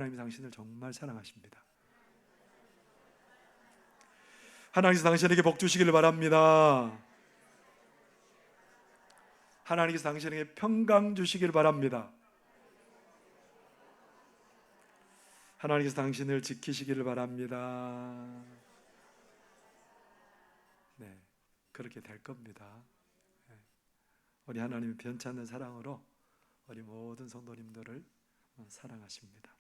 하나님이 당신을 정말 사랑하십니다. 하나님께서 당신에게 복 주시기를 바랍니다. 하나님께서 당신에게 평강 주시기를 바랍니다. 하나님께서 당신을 지키시기를 바랍니다. 네, 그렇게 될 겁니다. 우리 하나님의 변찮는 사랑으로 우리 모든 성도님들을 사랑하십니다.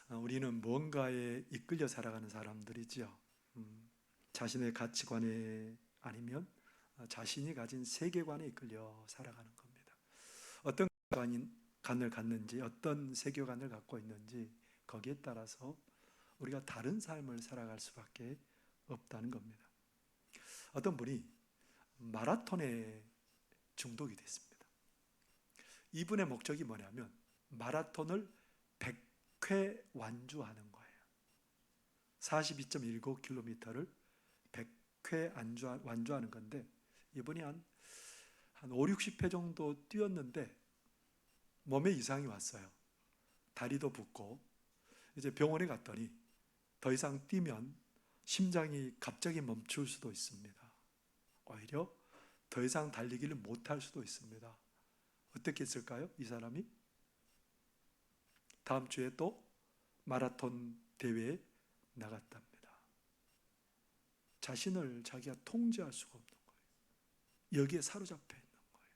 우리는 무언가에 이끌려 살아가는 사람들이죠. 자신의 가치관에 아니면 자신이 가진 세계관에 이끌려 살아가는 겁니다. 어떤 관을 갖는지, 어떤 세계관을 갖고 있는지 거기에 따라서 우리가 다른 삶을 살아갈 수밖에 없다는 겁니다. 어떤 분이 마라톤에 중독이 됐습니다. 이분의 목적이 뭐냐면 마라톤을 100회 완주하는 거예요. 42.19km를 100회 완주하는 건데, 이분이 한 5, 60회 정도 뛰었는데 몸에 이상이 왔어요. 다리도 붓고. 이제 병원에 갔더니 더 이상 뛰면 심장이 갑자기 멈출 수도 있습니다. 오히려 더 이상 달리기를 못할 수도 있습니다. 어떻게 했을까요? 이 사람이 다음 주에 또 마라톤 대회에 나갔답니다. 자신을 자기가 통제할 수가 없는 거예요. 여기에 사로잡혀 있는 거예요.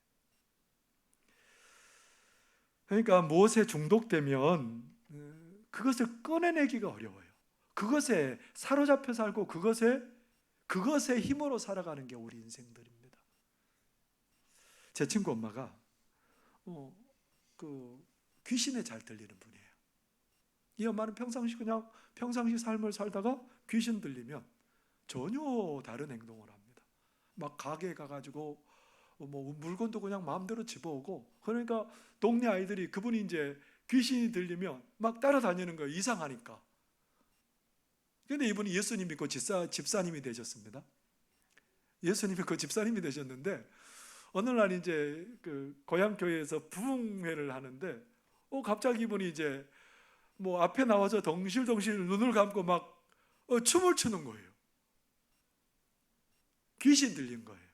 그러니까 무엇에 중독되면 그것을 꺼내내기가 어려워요. 그것에 사로잡혀 살고 그것의 힘으로 살아가는 게 우리 인생들입니다. 제 친구 엄마가 귀신에 잘 들리는 분이에요. 이 엄마는 평상시 삶을 살다가 귀신 들리면 전혀 다른 행동을 합니다. 막 가게에 가가지고 물건도 그냥 마음대로 집어오고, 그러니까 동네 아이들이 그분이 이제 귀신이 들리면 막 따라다니는 거예요. 이상하니까. 그런데 이분이 예수님 믿고 집사님이 되셨습니다. 예수님 믿고 집사님이 되셨는데, 어느 날 이제 그 고향 교회에서 부흥회를 하는데 갑자기 이분이 이제 앞에 나와서 덩실덩실 눈을 감고 막 춤을 추는 거예요. 귀신 들린 거예요.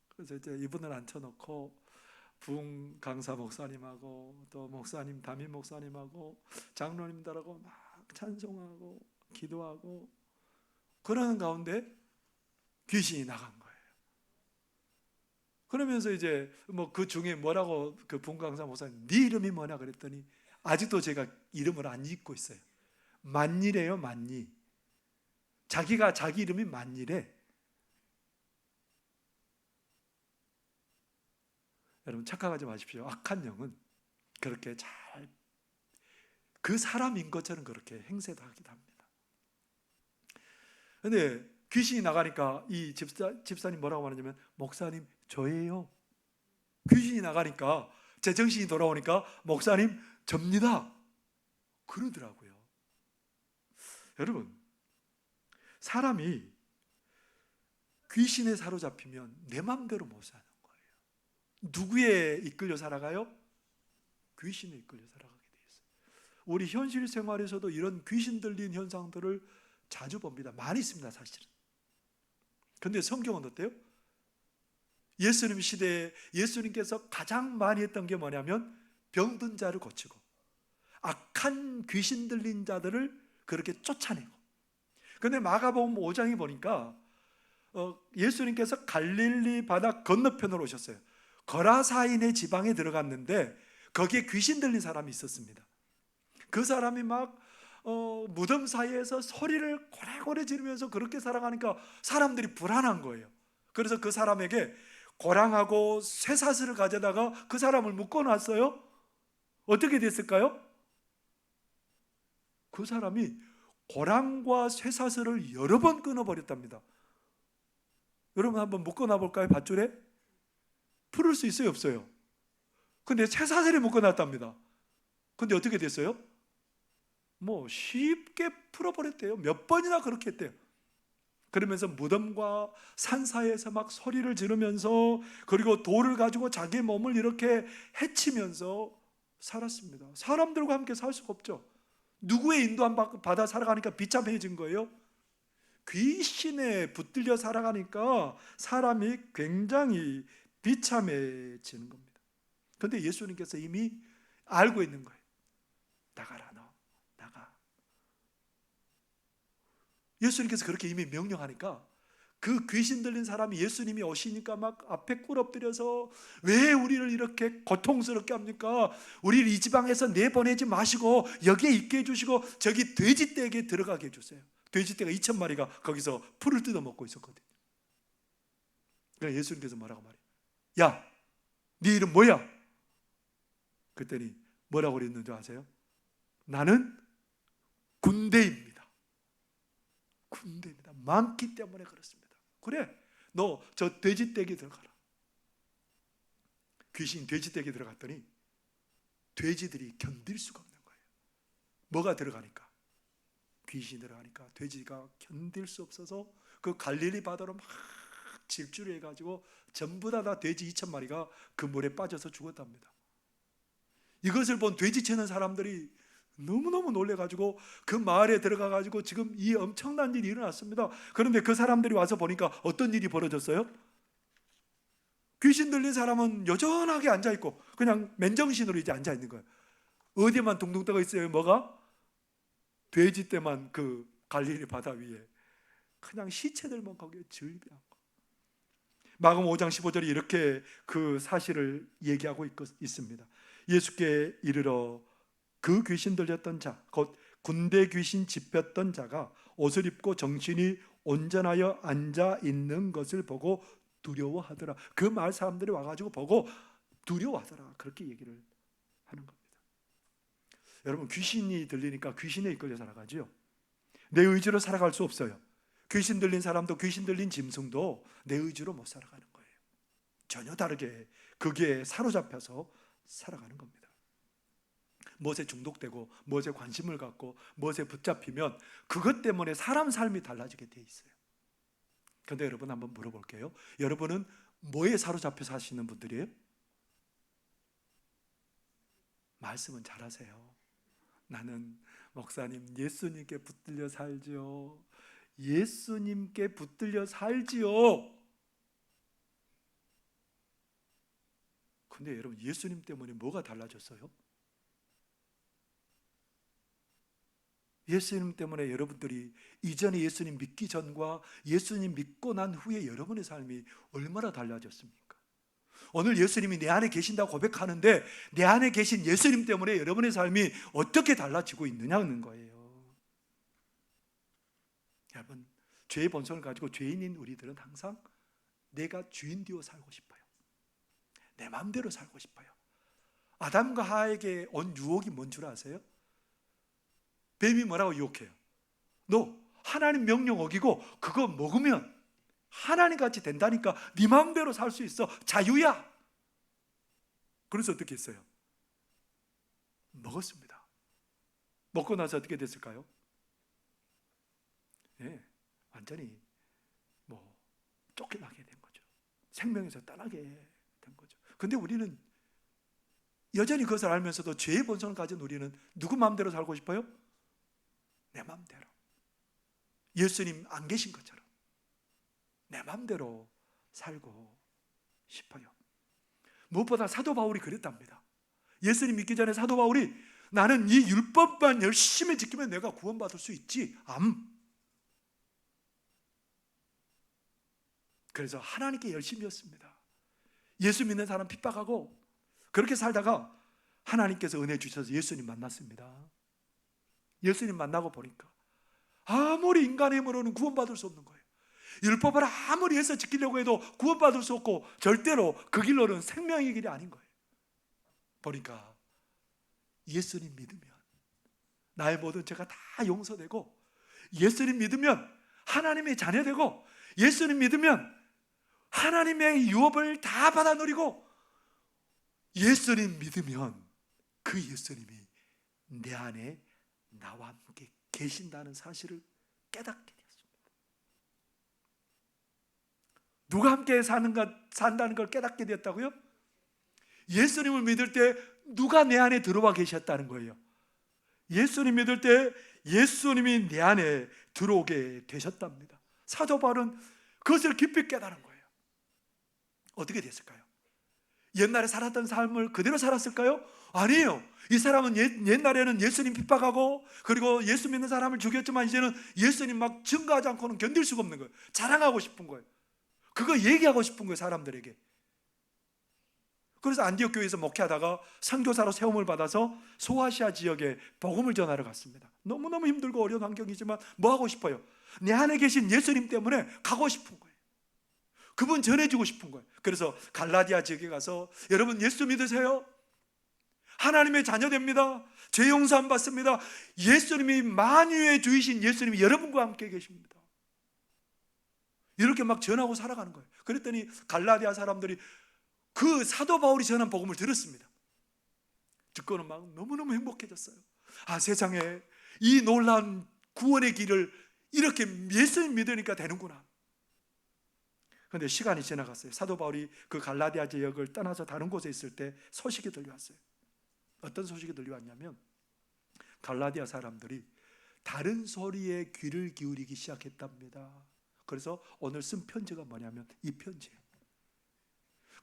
그래서 이제 이분을 앉혀놓고 부흥 강사 목사님하고 또 목사님, 담임 목사님하고 장로님들하고 막 찬송하고 기도하고 그러는 가운데 귀신이 나간 거예요. 그러면서 이제 그 중에 뭐라고 그 부흥 강사 목사님, 네 이름이 뭐냐 그랬더니 아직도 제가 이름을 안 잊고 있어요. 만일이에요, 만일. 자기가 자기 이름이 만일에. 여러분 착각하지 마십시오. 악한 영은 그렇게 잘 그 사람인 것처럼 그렇게 행세도 하기도 합니다. 그런데 귀신이 나가니까 이 집사님 뭐라고 말하냐면, 목사님 저예요. 귀신이 나가니까 제정신이 돌아오니까 목사님 접니다 그러더라고요. 여러분, 사람이 귀신에 사로잡히면 내 마음대로 못 사는 거예요. 누구에 이끌려 살아가요? 귀신에 이끌려 살아가게 돼 있어요. 우리 현실 생활에서도 이런 귀신 들린 현상들을 자주 봅니다. 많이 있습니다, 사실은. 그런데 성경은 어때요? 예수님 시대에 예수님께서 가장 많이 했던 게 뭐냐면 병든 자를 고치고 악한 귀신 들린 자들을 그렇게 쫓아내고. 그런데 마가복음 5장에 보니까 예수님께서 갈릴리 바다 건너편으로 오셨어요. 거라사인의 지방에 들어갔는데 거기에 귀신 들린 사람이 있었습니다. 그 사람이 막 무덤 사이에서 소리를 고래고래 지르면서 그렇게 살아가니까 사람들이 불안한 거예요. 그래서 그 사람에게 고랑하고 쇠사슬을 가져다가 그 사람을 묶어놨어요. 어떻게 됐을까요? 그 사람이 고랑과 쇠사슬을 여러 번 끊어버렸답니다. 여러분 한번 묶어놔 볼까요? 밧줄에? 풀을 수 있어요? 없어요? 근데 쇠사슬에 묶어놨답니다. 근데 어떻게 됐어요? 쉽게 풀어버렸대요. 몇 번이나 그렇게 했대요. 그러면서 무덤과 산 사이에서 막 소리를 지르면서, 그리고 돌을 가지고 자기 몸을 이렇게 해치면서 살았습니다. 사람들과 함께 살 수가 없죠. 누구의 인도함 받아 살아가니까 비참해진 거예요? 귀신에 붙들려 살아가니까 사람이 굉장히 비참해지는 겁니다. 그런데 예수님께서 이미 알고 있는 거예요. 나가라, 너 나가. 예수님께서 그렇게 이미 명령하니까 그 귀신 들린 사람이 예수님이 오시니까 막 앞에 꿇어뜨려서 왜 우리를 이렇게 고통스럽게 합니까? 우리를 이 지방에서 내보내지 마시고 여기에 있게 해주시고 저기 돼지떼에게 들어가게 해주세요. 돼지떼가 2,000마리가 거기서 풀을 뜯어먹고 있었거든요. 그러니까 예수님께서 뭐라고 말해요? 야, 네 이름 뭐야? 그랬더니 뭐라고 그랬는지 아세요? 나는 군대입니다. 군대입니다. 많기 때문에 그렇습니다. 그래, 너 저 돼지떼기 들어가라. 귀신 돼지떼기 들어갔더니 돼지들이 견딜 수가 없는 거예요. 뭐가 들어가니까? 귀신이 들어가니까 돼지가 견딜 수 없어서 그 갈릴리 바다로 막 질주를 해가지고 전부 다 돼지 2,000마리가 그 물에 빠져서 죽었답니다. 이것을 본 돼지 채는 사람들이 너무너무 놀래가지고 그 마을에 들어가가지고 지금 이 엄청난 일이 일어났습니다. 그런데 그 사람들이 와서 보니까 어떤 일이 벌어졌어요? 귀신 들린 사람은 여전하게 앉아있고 그냥 맨정신으로 이제 앉아있는 거예요. 어디에만 둥둥 떠 있어요? 뭐가? 돼지떼만 그 갈릴리 바다 위에 그냥 시체들만 거기에 즐비한 거. 마가복음 5장 15절에 이렇게 그 사실을 얘기하고 있습니다. 예수께 이르러 그 귀신 들렸던 자, 곧 군대 귀신 집혔던 자가 옷을 입고 정신이 온전하여 앉아 있는 것을 보고 두려워하더라. 그 마을 사람들이 와가지고 보고 두려워하더라. 그렇게 얘기를 하는 겁니다. 여러분, 귀신이 들리니까 귀신에 이끌려 살아가죠. 내 의지로 살아갈 수 없어요. 귀신 들린 사람도 귀신 들린 짐승도 내 의지로 못 살아가는 거예요. 전혀 다르게 거기에 사로잡혀서 살아가는 겁니다. 무엇에 중독되고 무엇에 관심을 갖고 무엇에 붙잡히면 그것 때문에 사람 삶이 달라지게 돼 있어요. 그런데 여러분 한번 물어볼게요. 여러분은 뭐에 사로잡혀 사시는 분들이에요? 말씀은 잘하세요. 나는 목사님 예수님께 붙들려 살지요. 예수님께 붙들려 살지요. 근데 여러분 예수님 때문에 뭐가 달라졌어요? 예수님 때문에 여러분들이 이전에 예수님 믿기 전과 예수님 믿고 난 후에 여러분의 삶이 얼마나 달라졌습니까? 오늘 예수님이 내 안에 계신다고 고백하는데 내 안에 계신 예수님 때문에 여러분의 삶이 어떻게 달라지고 있느냐는 거예요. 여러분, 죄의 본성을 가지고 죄인인 우리들은 항상 내가 주인 되어 살고 싶어요. 내 마음대로 살고 싶어요. 아담과 하와에게 온 유혹이 뭔 줄 아세요? 뱀이 뭐라고 유혹해요? 너 하나님 명령 어기고 그거 먹으면 하나님같이 된다니까 네 마음대로 살 수 있어. 자유야. 그래서 어떻게 했어요? 먹었습니다. 먹고 나서 어떻게 됐을까요? 네, 완전히 쫓겨나게 된 거죠. 생명에서 떠나게 된 거죠. 근데 우리는 여전히 그것을 알면서도 죄의 본성을 가진 우리는 누구 마음대로 살고 싶어요? 내 마음대로. 예수님 안 계신 것처럼 내 마음대로 살고 싶어요. 무엇보다 사도 바울이 그랬답니다. 예수님 믿기 전에 사도 바울이 나는 이 율법만 열심히 지키면 내가 구원받을 수 있지. 그래서 하나님께 열심히였습니다. 예수 믿는 사람 핍박하고 그렇게 살다가 하나님께서 은혜 주셔서 예수님 만났습니다. 예수님 만나고 보니까 아무리 인간의 힘으로는 구원받을 수 없는 거예요. 율법을 아무리 해서 지키려고 해도 구원받을 수 없고 절대로 그 길로는 생명의 길이 아닌 거예요. 보니까 예수님 믿으면 나의 모든 죄가 다 용서되고, 예수님 믿으면 하나님의 자녀되고, 예수님 믿으면 하나님의 유업을 다 받아 누리고, 예수님 믿으면 그 예수님이 내 안에 나와 함께 계신다는 사실을 깨닫게 되었습니다. 누가 함께 산다는 걸 깨닫게 되었다고요? 예수님을 믿을 때 누가 내 안에 들어와 계셨다는 거예요? 예수님 믿을 때 예수님이 내 안에 들어오게 되셨답니다. 사도 바울은 그것을 깊이 깨달은 거예요. 어떻게 됐을까요? 옛날에 살았던 삶을 그대로 살았을까요? 아니에요. 이 사람은 옛날에는 예수님 핍박하고 그리고 예수 믿는 사람을 죽였지만 이제는 예수님 막 증거하지 않고는 견딜 수가 없는 거예요. 자랑하고 싶은 거예요. 그거 얘기하고 싶은 거예요, 사람들에게. 그래서 안디옥 교회에서 목회하다가 선교사로 세움을 받아서 소아시아 지역에 복음을 전하러 갔습니다. 너무너무 힘들고 어려운 환경이지만 뭐 하고 싶어요? 내 안에 계신 예수님 때문에 가고 싶은 거예요. 그분 전해주고 싶은 거예요. 그래서 갈라디아 지역에 가서 여러분 예수 믿으세요? 하나님의 자녀됩니다. 죄 용서함 받습니다. 예수님이 만유의 주이신 예수님이 여러분과 함께 계십니다. 이렇게 막 전하고 살아가는 거예요. 그랬더니 갈라디아 사람들이 그 사도 바울이 전한 복음을 들었습니다. 듣고는 막 너무너무 행복해졌어요. 아, 세상에 이 놀라운 구원의 길을 이렇게 예수님 믿으니까 되는구나. 그런데 시간이 지나갔어요. 사도 바울이 그 갈라디아 지역을 떠나서 다른 곳에 있을 때 소식이 들려왔어요. 어떤 소식이 들려왔냐면 갈라디아 사람들이 다른 소리에 귀를 기울이기 시작했답니다. 그래서 오늘 쓴 편지가 뭐냐면 이 편지예요.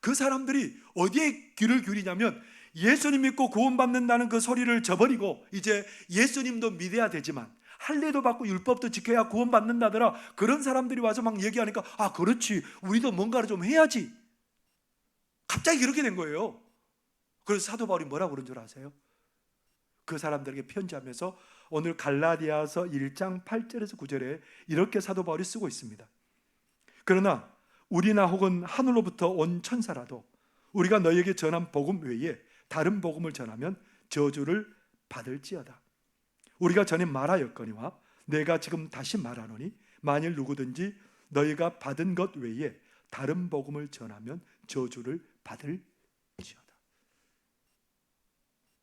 그 사람들이 어디에 귀를 기울이냐면 예수님 믿고 구원받는다는 그 소리를 저버리고 이제 예수님도 믿어야 되지만 할례도 받고 율법도 지켜야 구원받는다더라. 그런 사람들이 와서 막 얘기하니까 아, 그렇지, 우리도 뭔가를 좀 해야지. 갑자기 그렇게 된 거예요. 그래서 사도 바울이 뭐라고 그런 줄 아세요? 그 사람들에게 편지하면서 오늘 갈라디아서 1장 8절에서 9절에 이렇게 사도 바울이 쓰고 있습니다. 그러나 우리나 혹은 하늘로부터 온 천사라도 우리가 너희에게 전한 복음 외에 다른 복음을 전하면 저주를 받을지어다. 우리가 전에 말하였거니와 내가 지금 다시 말하노니 만일 누구든지 너희가 받은 것 외에 다른 복음을 전하면 저주를 받을지어다.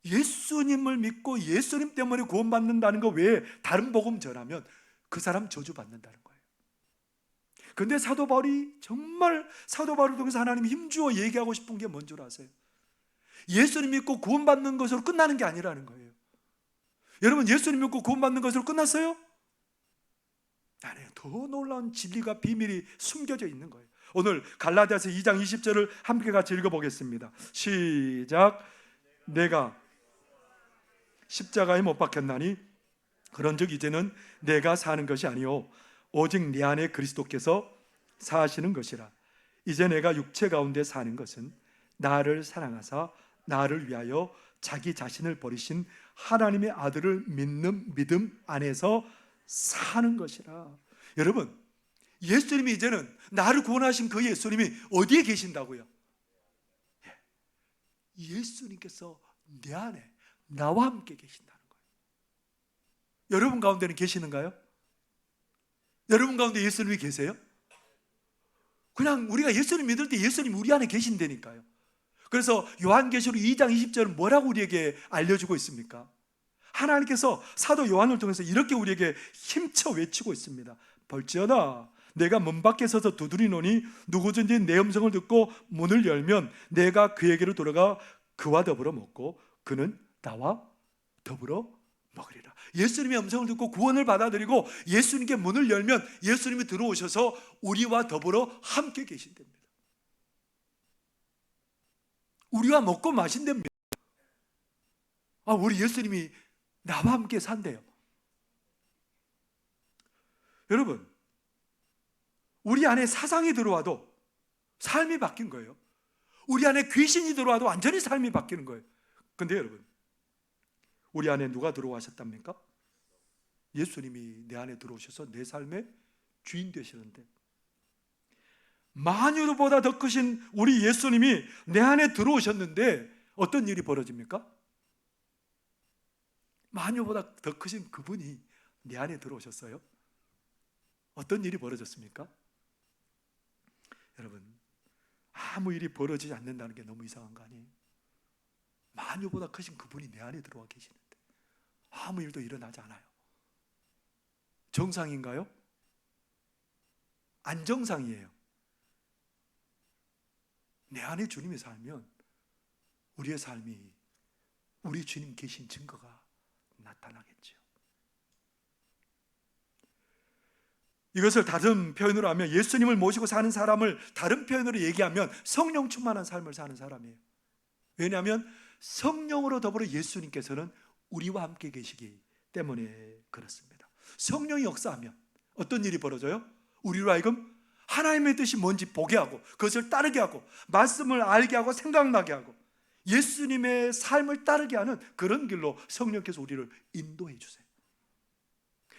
예수님을 믿고 예수님 때문에 구원받는다는 것 외에 다른 복음 전하면 그 사람 저주받는다는 거예요. 그런데 사도 바울이 정말 사도 바울을 통해서 하나님이 힘주어 얘기하고 싶은 게 뭔 줄 아세요? 예수님 믿고 구원받는 것으로 끝나는 게 아니라는 거예요. 여러분, 예수님 믿고 구원받는 것으로 끝났어요? 아니에요. 더 놀라운 진리가 비밀이 숨겨져 있는 거예요. 오늘 갈라디아서 2장 20절을 함께 같이 읽어보겠습니다. 시작. 내가 십자가에 못 박혔나니 그런즉 이제는 내가 사는 것이 아니요 오직 내 안에 그리스도께서 사시는 것이라. 이제 내가 육체 가운데 사는 것은 나를 사랑하사 나를 위하여 자기 자신을 버리신 하나님의 아들을 믿는 믿음 안에서 사는 것이라. 여러분, 예수님이 이제는 나를 구원하신 그 예수님이 어디에 계신다고요? 예수님께서 내 안에 나와 함께 계신다는 거예요. 여러분 가운데는 계시는가요? 여러분 가운데 예수님이 계세요? 그냥 우리가 예수님 믿을 때 예수님 우리 안에 계신다니까요. 그래서 요한계시록 2장 20절은 뭐라고 우리에게 알려주고 있습니까? 하나님께서 사도 요한을 통해서 이렇게 우리에게 힘쳐 외치고 있습니다. 볼지어다 내가 문 밖에 서서 두드리노니 누구든지 내 음성을 듣고 문을 열면 내가 그에게로 돌아가 그와 더불어 먹고 그는 나와 더불어 먹으리라. 예수님의 음성을 듣고 구원을 받아들이고 예수님께 문을 열면 예수님이 들어오셔서 우리와 더불어 함께 계신답니다. 우리와 먹고 마신답니다. 아, 우리 예수님이 나와 함께 산대요. 여러분, 우리 안에 사상이 들어와도 삶이 바뀐 거예요. 우리 안에 귀신이 들어와도 완전히 삶이 바뀌는 거예요. 근데 여러분, 우리 안에 누가 들어와셨답니까? 예수님이 내 안에 들어오셔서 내 삶의 주인 되시는데, 만유보다 더 크신 우리 예수님이 내 안에 들어오셨는데 어떤 일이 벌어집니까? 만유보다 더 크신 그분이 내 안에 들어오셨어요. 어떤 일이 벌어졌습니까? 여러분, 아무 일이 벌어지지 않는다는 게 너무 이상한 거 아니에요? 만유보다 크신 그분이 내 안에 들어와 계시는데 아무 일도 일어나지 않아요. 정상인가요? 안정상이에요. 내 안에 주님이 살면 우리의 삶이 우리 주님 계신 증거가 나타나겠죠. 이것을 다른 표현으로 하면 예수님을 모시고 사는 사람을 다른 표현으로 얘기하면 성령 충만한 삶을 사는 사람이에요. 왜냐하면 성령으로 더불어 예수님께서는 우리와 함께 계시기 때문에 그렇습니다. 성령이 역사하면 어떤 일이 벌어져요? 우리로 하여금 하나님의 뜻이 뭔지 보게 하고 그것을 따르게 하고 말씀을 알게 하고 생각나게 하고 예수님의 삶을 따르게 하는 그런 길로 성령께서 우리를 인도해 주세요.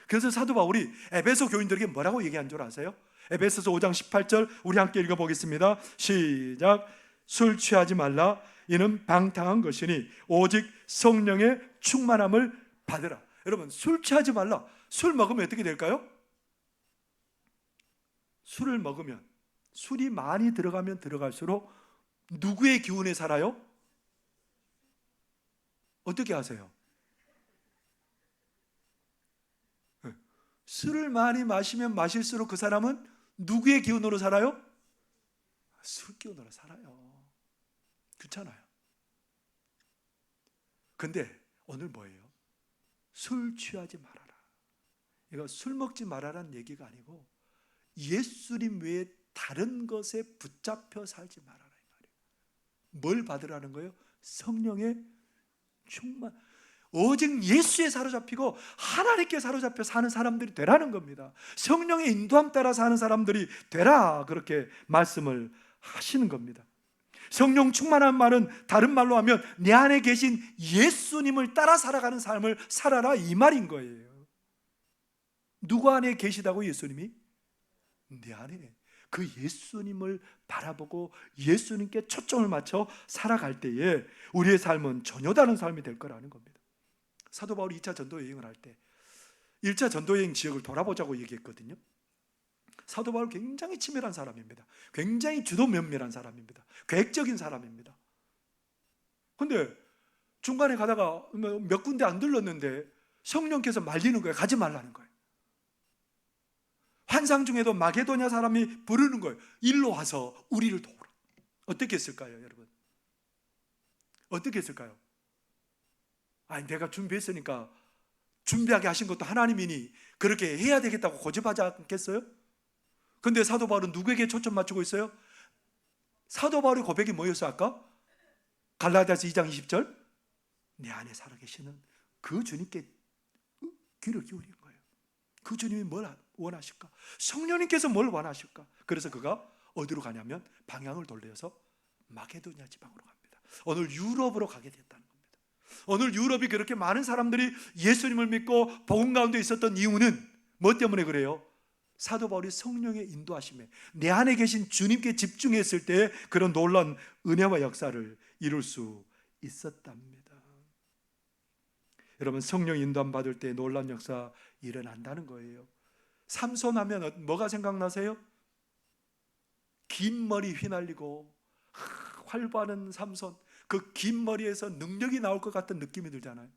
그래서 사도 바울이 에베소 교인들에게 뭐라고 얘기한 줄 아세요? 에베소서 5장 18절 우리 함께 읽어보겠습니다. 시작. 술 취하지 말라. 이는 방탕한 것이니 오직 성령의 충만함을 받으라. 여러분, 술 취하지 말라. 술 먹으면 어떻게 될까요? 술을 먹으면, 술이 많이 들어가면 들어갈수록 누구의 기운에 살아요? 어떻게 아세요? 술을 많이 마시면 마실수록 그 사람은 누구의 기운으로 살아요? 술 기운으로 살아요. 그렇잖아요. 근데 오늘 뭐예요? 술 취하지 말아라. 이거 술 먹지 말아라는 얘기가 아니고 예수님 외에 다른 것에 붙잡혀 살지 말아라 이 말이에요. 뭘 받으라는 거예요? 성령의 충만. 오직 예수에 사로잡히고 하나님께 사로잡혀 사는 사람들이 되라는 겁니다. 성령의 인도함 따라 사는 사람들이 되라, 그렇게 말씀을 하시는 겁니다. 성령 충만한 말은 다른 말로 하면 내 안에 계신 예수님을 따라 살아가는 삶을 살아라, 이 말인 거예요. 누구 안에 계시다고? 예수님이? 내 안에. 그 예수님을 바라보고 예수님께 초점을 맞춰 살아갈 때에 우리의 삶은 전혀 다른 삶이 될 거라는 겁니다. 사도 바울이 2차 전도 여행을 할 때 1차 전도 여행 지역을 돌아보자고 얘기했거든요. 사도 바울 굉장히 치밀한 사람입니다. 굉장히 주도 면밀한 사람입니다. 계획적인 사람입니다. 근데 중간에 가다가 몇 군데 안 들렀는데 성령께서 말리는 거예요. 가지 말라는 거예요. 환상 중에도 마게도냐 사람이 부르는 거예요. 일로 와서 우리를 도우라. 어떻게 했을까요, 여러분? 어떻게 했을까요? 아니, 내가 준비했으니까 준비하게 하신 것도 하나님이니 그렇게 해야 되겠다고 고집하지 않겠어요? 근데 사도 바울은 누구에게 초점 맞추고 있어요? 사도 바울의 고백이 뭐였어요 아까? 갈라디아서 2장 20절 내 안에 살아계시는 그 주님께 귀를 기울인 거예요. 그 주님이 뭘 원하실까? 성령님께서 뭘 원하실까? 그래서 그가 어디로 가냐면 방향을 돌려서 마게도냐 지방으로 갑니다. 오늘 유럽으로 가게 됐다는 겁니다. 오늘 유럽이 그렇게 많은 사람들이 예수님을 믿고 복음 가운데 있었던 이유는 뭐 때문에 그래요? 사도 바울이 성령의 인도하심에 내 안에 계신 주님께 집중했을 때 그런 놀라운 은혜와 역사를 이룰 수 있었답니다. 여러분, 성령 인도함 받을 때 놀라운 역사 일어난다는 거예요. 삼손 하면 뭐가 생각나세요? 긴 머리 휘날리고 활발한 삼손, 그 긴 머리에서 능력이 나올 것 같은 느낌이 들잖아요.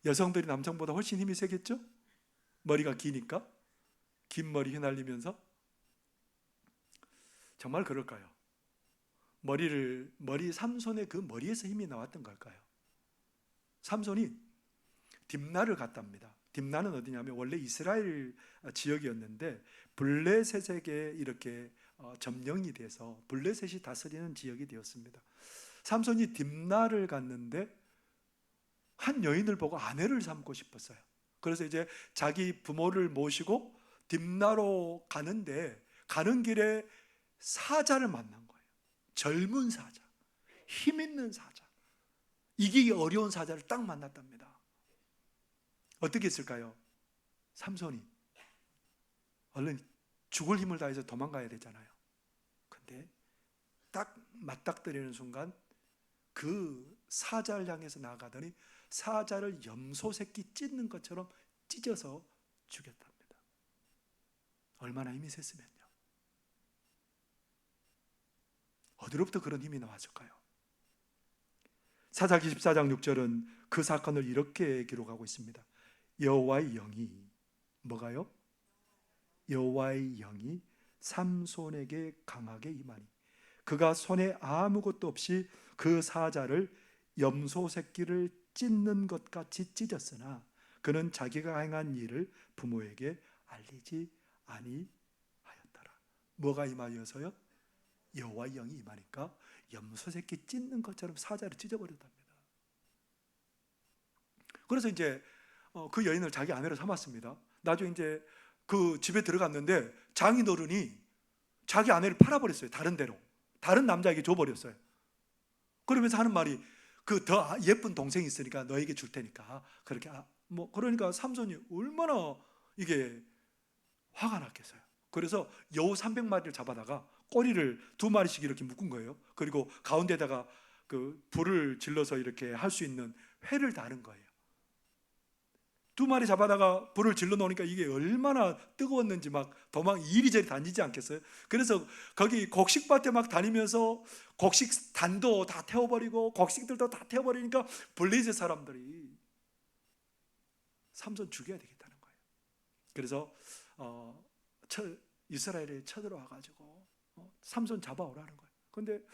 여성들이 남성보다 훨씬 힘이 세겠죠? 머리가 기니까 긴 머리 휘날리면서. 정말 그럴까요? 머리 삼손의 그 머리에서 힘이 나왔던 걸까요? 삼손이 딥나를 갔답니다. 딥나는 어디냐면 원래 이스라엘 지역이었는데 블레셋에게 이렇게 점령이 돼서 블레셋이 다스리는 지역이 되었습니다. 삼손이 딥나를 갔는데 한 여인을 보고 아내를 삼고 싶었어요. 그래서 이제 자기 부모를 모시고 딥나로 가는데 가는 길에 사자를 만난 거예요. 젊은 사자, 힘 있는 사자, 이기기 어려운 사자를 딱 만났답니다. 어떻게 했을까요? 삼손이 얼른 죽을 힘을 다해서 도망가야 되잖아요. 근데 딱 맞닥뜨리는 순간 그 사자를 향해서 나아가더니 사자를 염소 새끼 찢는 것처럼 찢어서 죽였답니다. 얼마나 힘이 셌으면요. 어디로부터 그런 힘이 나왔을까요? 사사기 14장 6절은 그 사건을 이렇게 기록하고 있습니다. 여호와의 영이 뭐가요? 여호와의 영이 삼손에게 강하게 임하니 그가 손에 아무것도 없이 그 사자를 염소 새끼를 찢는 것 같이 찢었으나 그는 자기가 행한 일을 부모에게 알리지 아니하였더라. 뭐가 임하여서요? 여호와의 영이 임하니까 염소 새끼 찢는 것처럼 사자를 찢어버렸답니다. 그래서 이제 그 여인을 자기 아내로 삼았습니다. 나중에 이제 그 집에 들어갔는데 장인어른이 자기 아내를 팔아버렸어요. 다른 데로, 다른 남자에게 줘버렸어요. 그러면서 하는 말이 그 더 예쁜 동생이 있으니까 너에게 줄 테니까 그렇게 그러니까 삼손이 얼마나 이게 화가 났겠어요. 그래서 여우 300마리를 잡아다가 꼬리를 2마리씩 이렇게 묶은 거예요. 그리고 가운데다가 그 불을 질러서 이렇게 할 수 있는 회를 다는 거예요. 2마리 잡아다가 불을 질러 놓으니까 이게 얼마나 뜨거웠는지 막 도망 이리저리 다니지 않겠어요? 그래서 거기 곡식밭에 막 다니면서 곡식 단도 다 태워버리고 곡식들도 다 태워버리니까 블레셋 사람들이 삼손 죽여야 되겠다는 거예요. 그래서 이스라엘에 쳐들어와가지고 삼손 잡아오라는 거예요. 그런데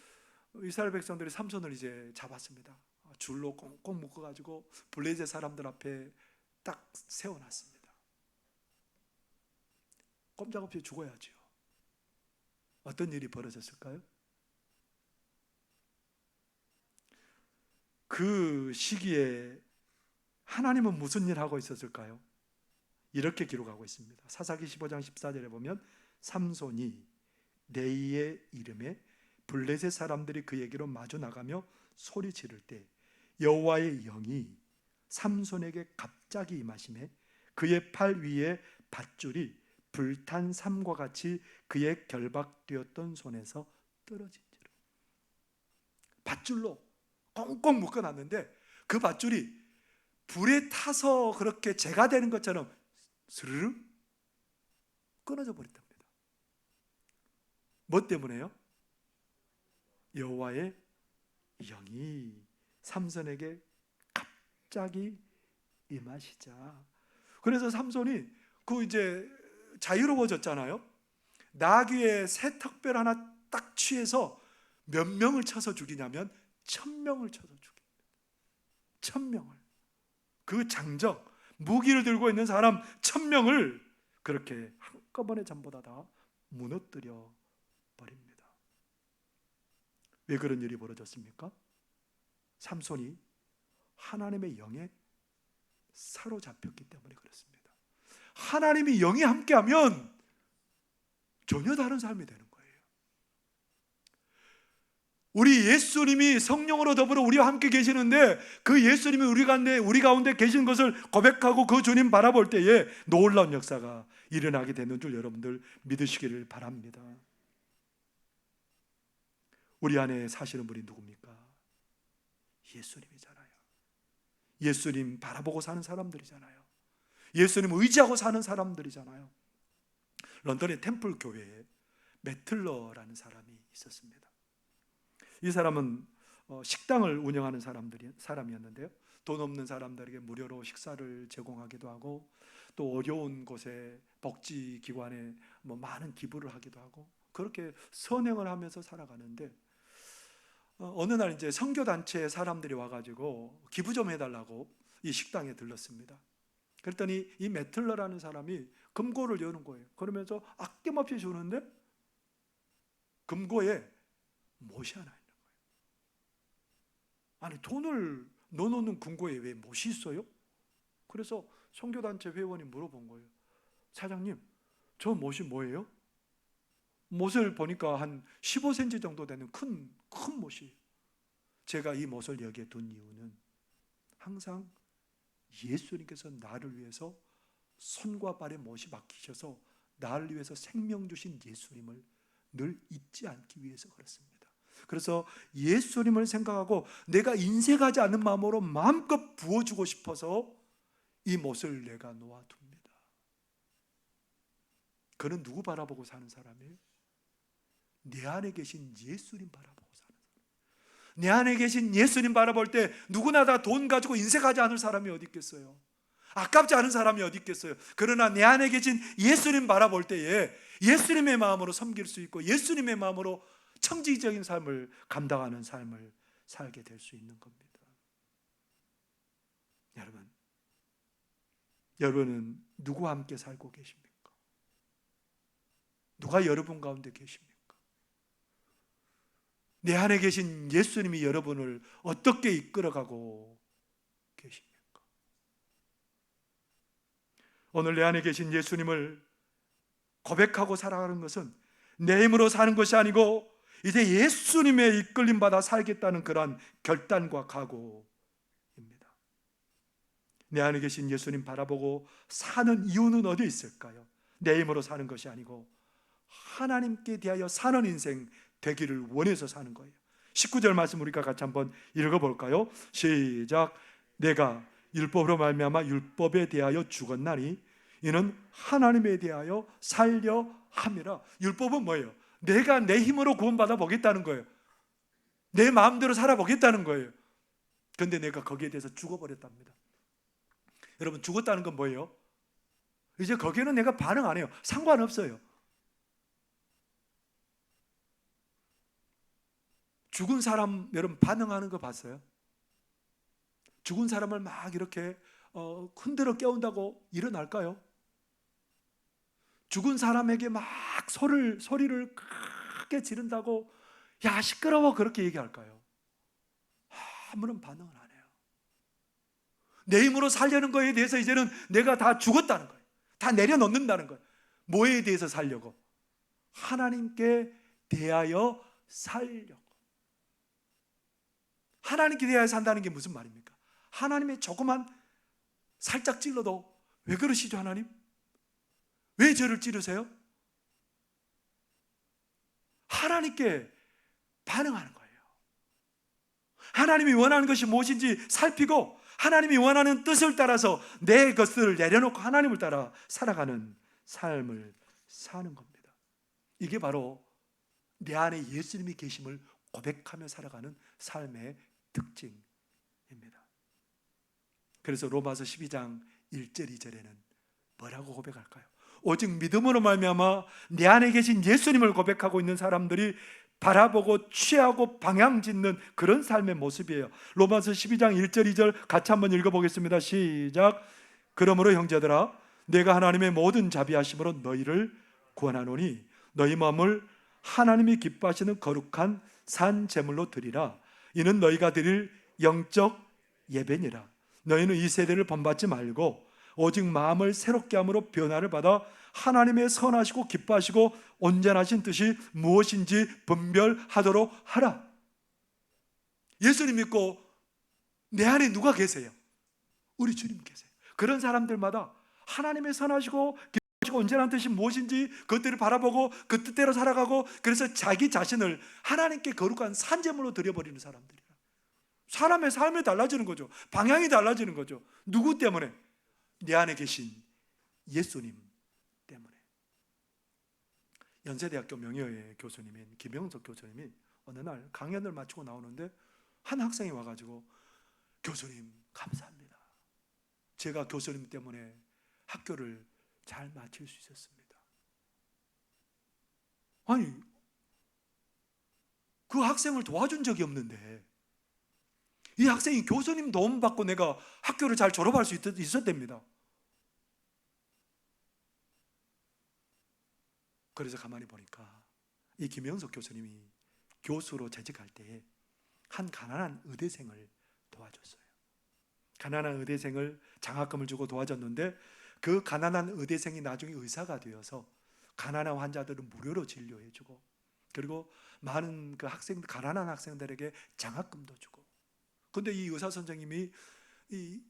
이스라엘 백성들이 삼손을 이제 잡았습니다. 줄로 꽁꽁 묶어가지고 블레셋 사람들 앞에 딱 세워놨습니다. 꼼짝없이 죽어야죠. 어떤 일이 벌어졌을까요? 그 시기에 하나님은 무슨 일 하고 있었을까요? 이렇게 기록하고 있습니다. 사사기 15장 14절에 보면 삼손이 레이의 이름에 블레셋 사람들이 그에게로 마주 나가며 소리 지를 때 여호와의 영이 삼손에게 갑자기 임하시매 그의 팔 위에 밧줄이 불탄 삼과 같이 그의 결박되었던 손에서 떨어진지라. 밧줄로 꽁꽁 묶어놨는데 그 밧줄이 불에 타서 그렇게 재가 되는 것처럼 스르르 끊어져 버렸답니다. 뭐 때문에요? 여호와의 영이 삼손에게 갑자기 임하시자. 그래서 삼손이 그 이제 자유로워졌잖아요. 나귀의 새 턱뼈를 하나 딱 취해서 몇 명을 쳐서 죽이냐면 1000명을 쳐서 죽입니다. 1000명을. 그 장정, 무기를 들고 있는 사람 1000명을 그렇게 한꺼번에 전부 다 무너뜨려 버립니다. 왜 그런 일이 벌어졌습니까? 삼손이 하나님의 영에 사로잡혔기 때문에 그렇습니다. 하나님이 영이 함께하면 전혀 다른 삶이 되는 거예요. 우리 예수님이 성령으로 더불어 우리와 함께 계시는데 그 예수님이 우리 가운데 계신 것을 고백하고 그 주님 바라볼 때에 놀라운 역사가 일어나게 되는 줄 여러분들 믿으시기를 바랍니다. 우리 안에 사시는 분이 누굽니까? 예수님이잖아요. 예수님 바라보고 사는 사람들이잖아요. 예수님 의지하고 사는 사람들이잖아요. 런던의 템플 교회에 매틀러라는 사람이 있었습니다. 이 사람은 식당을 운영하는 사람이었는데요. 돈 없는 사람들에게 무료로 식사를 제공하기도 하고 또 어려운 곳에 복지기관에 많은 기부를 하기도 하고 그렇게 선행을 하면서 살아가는데 어느 날 이제 선교단체 사람들이 와가지고 기부 좀 해달라고 이 식당에 들렀습니다. 그랬더니 이 매틀러라는 사람이 금고를 여는 거예요. 그러면서 아낌없이 주는데 금고에 못이 하나 있는 거예요. 아니 돈을 넣어놓는 금고에 왜 못이 있어요? 그래서 선교단체 회원이 물어본 거예요. 사장님, 저 못이 뭐예요? 못을 보니까 한 15cm 정도 되는 큰 못이에요. 제가 이 못을 여기에 둔 이유는 항상 예수님께서 나를 위해서 손과 발에 못이 박히셔서 나를 위해서 생명 주신 예수님을 늘 잊지 않기 위해서 그렇습니다. 그래서 예수님을 생각하고 내가 인색하지 않은 마음으로 마음껏 부어주고 싶어서 이 못을 내가 놓아둡니다. 그는 누구 바라보고 사는 사람이에요? 내 안에 계신 예수님 바라보고 사는 사람. 내 안에 계신 예수님 바라볼 때 누구나 다 돈 가지고 인색하지 않을 사람이 어디 있겠어요? 아깝지 않은 사람이 어디 있겠어요? 그러나 내 안에 계신 예수님 바라볼 때에 예수님의 마음으로 섬길 수 있고 예수님의 마음으로 청지기적인 삶을 감당하는 삶을 살게 될 수 있는 겁니다. 여러분은 누구와 함께 살고 계십니까? 누가 여러분 가운데 계십니까? 내 안에 계신 예수님이 여러분을 어떻게 이끌어가고 계십니까? 오늘 내 안에 계신 예수님을 고백하고 살아가는 것은 내 힘으로 사는 것이 아니고 이제 예수님의 이끌림 받아 살겠다는 그러한 결단과 각오입니다. 내 안에 계신 예수님 바라보고 사는 이유는 어디에 있을까요? 내 힘으로 사는 것이 아니고 하나님께 대하여 사는 인생 되기를 원해서 사는 거예요. 19절 말씀 우리가 같이 한번 읽어볼까요? 시작. 내가 율법으로 말미암아 율법에 대하여 죽었나니 이는 하나님에 대하여 살려 함이라. 율법은 뭐예요? 내가 내 힘으로 구원받아 보겠다는 거예요. 내 마음대로 살아보겠다는 거예요. 그런데 내가 거기에 대해서 죽어버렸답니다. 여러분, 죽었다는 건 뭐예요? 이제 거기에는 내가 반응 안 해요. 상관없어요. 죽은 사람 여러분 반응하는 거 봤어요? 죽은 사람을 막 이렇게 흔들어 깨운다고 일어날까요? 죽은 사람에게 막 소리를 크게 지른다고 야 시끄러워 그렇게 얘기할까요? 아무런 반응을 안 해요. 내 힘으로 살려는 거에 대해서 이제는 내가 다 죽었다는 거예요. 다 내려놓는다는 거예요. 뭐에 대해서 살려고? 하나님께 대하여 살려고. 하나님께 대하여 산다는 게 무슨 말입니까? 하나님의 조그만 살짝 찔러도 왜 그러시죠 하나님? 왜 저를 찌르세요? 하나님께 반응하는 거예요. 하나님이 원하는 것이 무엇인지 살피고 하나님이 원하는 뜻을 따라서 내 것을 내려놓고 하나님을 따라 살아가는 삶을 사는 겁니다. 이게 바로 내 안에 예수님이 계심을 고백하며 살아가는 삶의 특징입니다. 그래서 로마서 12장 1절 2절에는 뭐라고 고백할까요? 오직 믿음으로 말미암아 내 안에 계신 예수님을 고백하고 있는 사람들이 바라보고 취하고 방향 짓는 그런 삶의 모습이에요. 로마서 12장 1절 2절 같이 한번 읽어보겠습니다. 시작. 그러므로 형제들아 내가 하나님의 모든 자비하심으로 너희를 구원하노니 너희 마음을 하나님이 기뻐하시는 거룩한 산 제물로 드리라. 이는 너희가 드릴 영적 예배니라. 너희는 이 세대를 본받지 말고 오직 마음을 새롭게 함으로 변화를 받아 하나님의 선하시고 기뻐하시고 온전하신 뜻이 무엇인지 분별하도록 하라. 예수님 믿고 내 안에 누가 계세요? 우리 주님 계세요. 그런 사람들마다 하나님의 선하시고 기뻐하시고 온전한 뜻이 무엇인지 그것들을 바라보고 그 뜻대로 살아가고 그래서 자기 자신을 하나님께 거룩한 산제물로 드려버리는 사람들이야. 사람의 삶이 달라지는 거죠. 방향이 달라지는 거죠. 누구 때문에? 내 안에 계신 예수님 때문에. 연세대학교 명예의 교수님인 김영석 교수님이 어느 날 강연을 마치고 나오는데 한 학생이 와가지고 교수님 감사합니다. 제가 교수님 때문에 학교를 잘 마칠 수 있었습니다. 아니 그 학생을 도와준 적이 없는데 이 학생이 교수님 도움 받고 내가 학교를 잘 졸업할 수 있었답니다. 그래서 가만히 보니까 이 김영석 교수님이 교수로 재직할 때 한 가난한 의대생을 도와줬어요. 가난한 의대생을 장학금을 주고 도와줬는데 그 가난한 의대생이 나중에 의사가 되어서 가난한 환자들을 무료로 진료해주고 그리고 많은 그 학생들, 가난한 학생들에게 장학금도 주고. 근데 이 의사 선생님이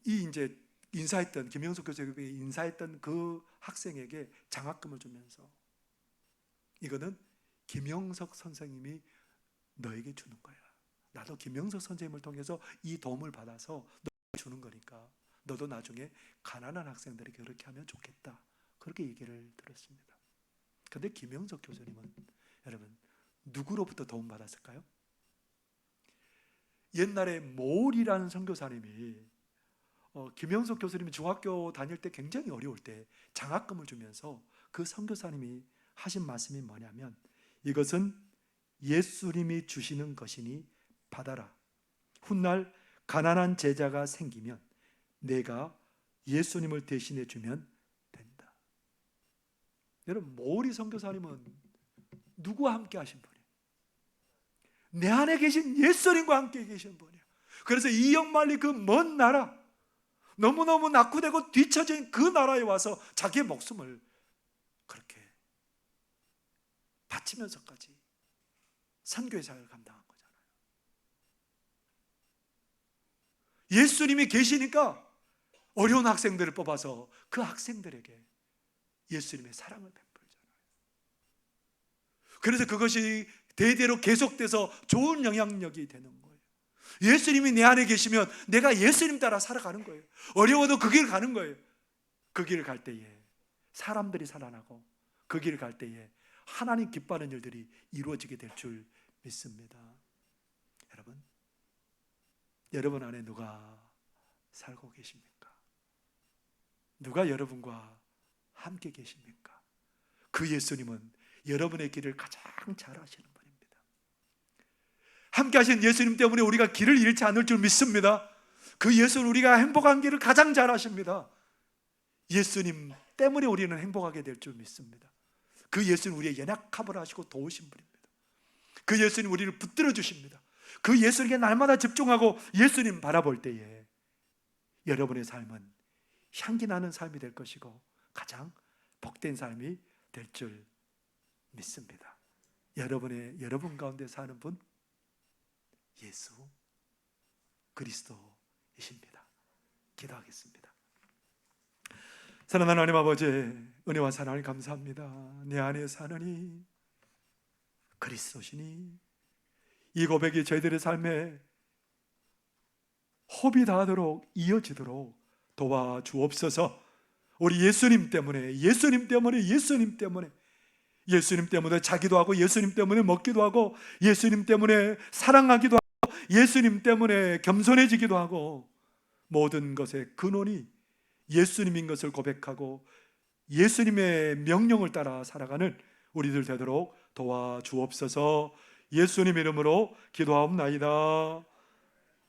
이제 인사했던 김영석 교수에게 인사했던 그 학생에게 장학금을 주면서 이거는 김영석 선생님이 너에게 주는 거야. 나도 김영석 선생님을 통해서 이 도움을 받아서 너에게 주는 거니까 너도 나중에 가난한 학생들에게 그렇게 하면 좋겠다. 그렇게 얘기를 들었습니다. 근데 김영석 교수님은 여러분 누구로부터 도움 받았을까요? 옛날에 모울이라는 선교사님이 김영석 교수님이 중학교 다닐 때 굉장히 어려울 때 장학금을 주면서 그 선교사님이 하신 말씀이 뭐냐면 이것은 예수님이 주시는 것이니 받아라. 훗날 가난한 제자가 생기면 내가 예수님을 대신해 주면 된다. 여러분, 모리 선교사님은 누구와 함께 하신 분이에요? 내 안에 계신 예수님과 함께 계신 분이에요. 그래서 이역만리 그 먼 나라, 너무너무 낙후되고 뒤처진 그 나라에 와서 자기의 목숨을 그렇게 바치면서까지 선교의 사역을 감당한 거잖아요. 예수님이 계시니까 어려운 학생들을 뽑아서 그 학생들에게 예수님의 사랑을 베풀잖아요. 그래서 그것이 대대로 계속돼서 좋은 영향력이 되는 거예요. 예수님이 내 안에 계시면 내가 예수님 따라 살아가는 거예요. 어려워도 그 길을 가는 거예요. 그 길을 갈 때에 사람들이 살아나고 그 길을 갈 때에 하나님 기뻐하는 일들이 이루어지게 될 줄 믿습니다. 여러분 안에 누가 살고 계십니까? 누가 여러분과 함께 계십니까? 그 예수님은 여러분의 길을 가장 잘 아시는 분입니다. 함께 하신 예수님 때문에 우리가 길을 잃지 않을 줄 믿습니다. 그 예수는 우리가 행복한 길을 가장 잘 아십니다. 예수님 때문에 우리는 행복하게 될 줄 믿습니다. 그 예수는 우리의 연약함을 아시고 도우신 분입니다. 그 예수님 우리를 붙들어 주십니다. 그 예수님께 날마다 집중하고 예수님 바라볼 때에 여러분의 삶은 향기 나는 삶이 될 것이고 가장 복된 삶이 될 줄 믿습니다. 여러분 가운데 사는 분 예수 그리스도이십니다. 기도하겠습니다. 사랑하는 하나님 아버지, 은혜와 사랑을 감사합니다. 내 안에 사느니 그리스도시니 이 고백이 저희들의 삶에 호흡이 닿도록 이어지도록 도와주옵소서. 우리 예수님 때문에 자기도 하고 예수님 때문에 먹기도 하고 예수님 때문에 사랑하기도 하고 예수님 때문에 겸손해지기도 하고 모든 것의 근원이 예수님인 것을 고백하고 예수님의 명령을 따라 살아가는 우리들 되도록 도와주옵소서. 예수님 이름으로 기도하옵나이다.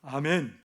아멘.